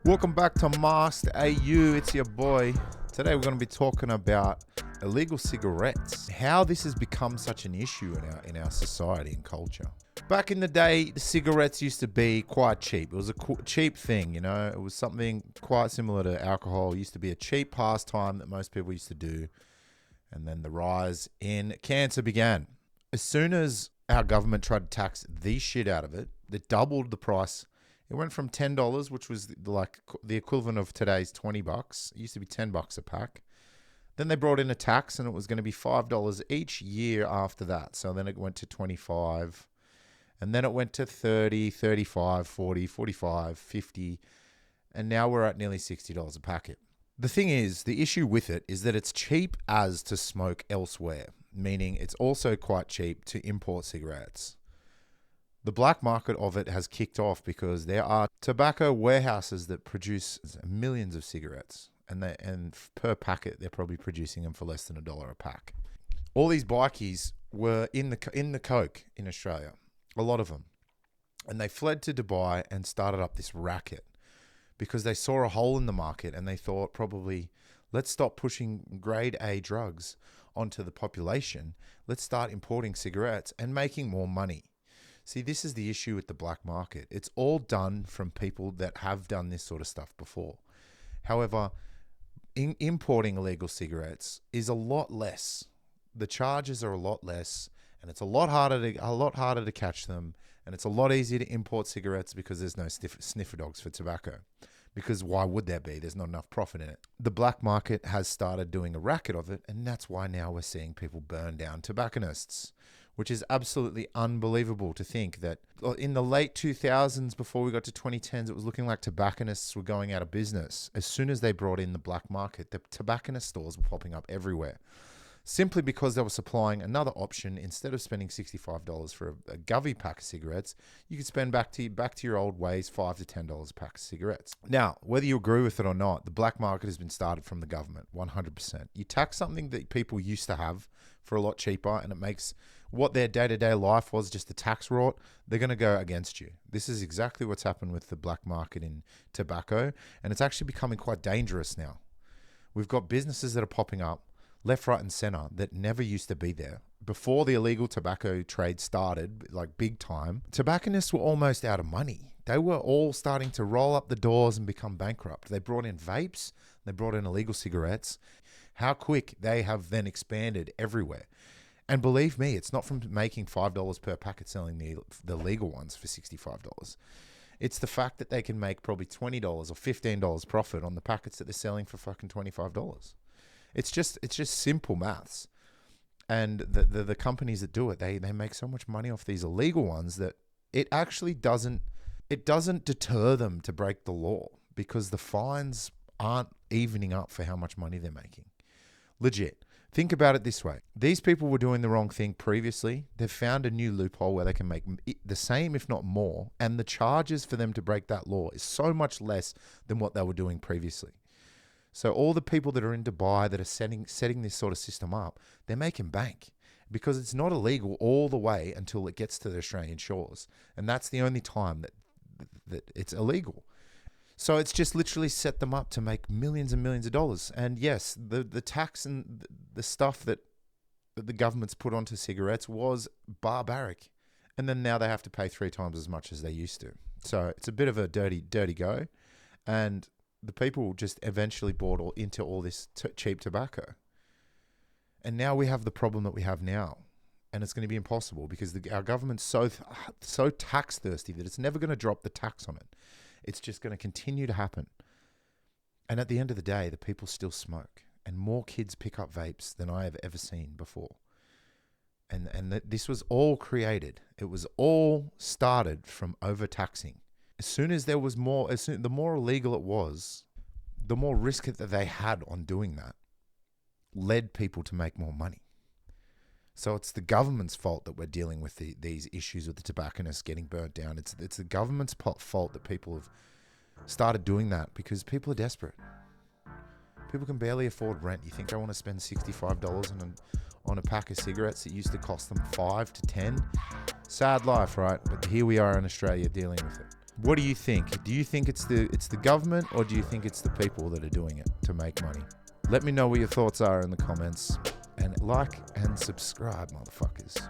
Welcome back to Masked AU. It's your boy. Today we're going to be talking about illegal cigarettes, how this has become such an issue in our society and culture. Back in the day, the cigarettes used to be quite cheap. It was a cheap thing, you know. It was something quite similar to alcohol. It used to be a cheap pastime that most people used to do. And then the rise in cancer began. As soon as our government tried to tax the shit out of it, they doubled the price. It went from $10, which was like the equivalent of today's $20. It used to be $10 a pack. Then they brought in a tax and it was going to be $5 each year after that. So then it went to $25. And then it went to $30, $35, $40, $45, $50. And now we're at nearly $60 a packet. The thing is, the issue with it is that it's cheap as to smoke elsewhere, meaning it's also quite cheap to import cigarettes. The black market of it has kicked off because there are tobacco warehouses that produce millions of cigarettes, and per packet they're probably producing them for less than $1 a pack. All these bikies were in the coke in Australia, a lot of them, and they fled to Dubai and started up this racket because they saw a hole in the market and they thought probably, let's stop pushing grade A drugs onto the population. Let's start importing cigarettes and making more money. See, this is the issue with the black market. It's all done from people that have done this sort of stuff before. However, importing illegal cigarettes is a lot less. The charges are a lot less, and it's a lot harder to catch them, and it's a lot easier to import cigarettes because there's no sniffer dogs for tobacco. Because why would there be? There's not enough profit in it. The black market has started doing a racket of it, and that's why now we're seeing people burn down tobacconists, which is absolutely unbelievable to think that in the late 2000s, before we got to 2010s, it was looking like tobacconists were going out of business. As soon as they brought in the black market, the tobacconist stores were popping up everywhere, simply because they were supplying another option. Instead of spending $65 for a govy pack of cigarettes, you could spend back to your old ways, $5 to $10 a pack of cigarettes. Now, whether you agree with it or not, the black market has been started from the government, 100%. You tax something that people used to have for a lot cheaper, and it makes what their day-to-day life was just a tax rort, they're going to go against you. This is exactly what's happened with the black market in tobacco, and it's actually becoming quite dangerous now. We've got businesses that are popping up left, right, and center that never used to be there. Before the illegal tobacco trade started, like big time, tobacconists were almost out of money. They were all starting to roll up the doors and become bankrupt. They brought in vapes, they brought in illegal cigarettes. How quick they have then expanded everywhere. And believe me, it's not from making $5 per packet selling the legal ones for $65. It's the fact that they can make probably $20 or $15 profit on the packets that they're selling for fucking $25. It's just simple maths. And the companies that do it, they make so much money off these illegal ones that it actually doesn't deter them to break the law, because the fines aren't evening up for how much money they're making. Legit. Think about it this way. These people were doing the wrong thing previously. They've found a new loophole where they can make the same, if not more. And the charges for them to break that law is so much less than what they were doing previously. So all the people that are in Dubai that are setting this sort of system up, they're making bank, because it's not illegal all the way until it gets to the Australian shores. And that's the only time that it's illegal. So it's just literally set them up to make millions and millions of dollars. And yes, the tax and the stuff that the government's put onto cigarettes was barbaric. And then now they have to pay 3 times as much as they used to. So it's a bit of a dirty go. And the people just eventually bought into all this cheap tobacco. And now we have the problem that we have now. And it's going to be impossible because our government's so tax thirsty that it's never going to drop the tax on it. It's just going to continue to happen. And at the end of the day, the people still smoke. And more kids pick up vapes than I have ever seen before. And this was all created. It was all started from overtaxing. As soon as there was more, the more illegal it was, the more risk that they had on doing that led people to make more money. So it's the government's fault that we're dealing with these issues with the tobacconists getting burnt down. It's the government's fault that people have started doing that because people are desperate. People can barely afford rent. You think I want to spend $65 on a pack of cigarettes that used to cost them $5 to $10? Sad life, right? But here we are in Australia dealing with it. What do you think? Do you think it's the government, or do you think it's the people that are doing it to make money? Let me know what your thoughts are in the comments, and like and subscribe, motherfuckers.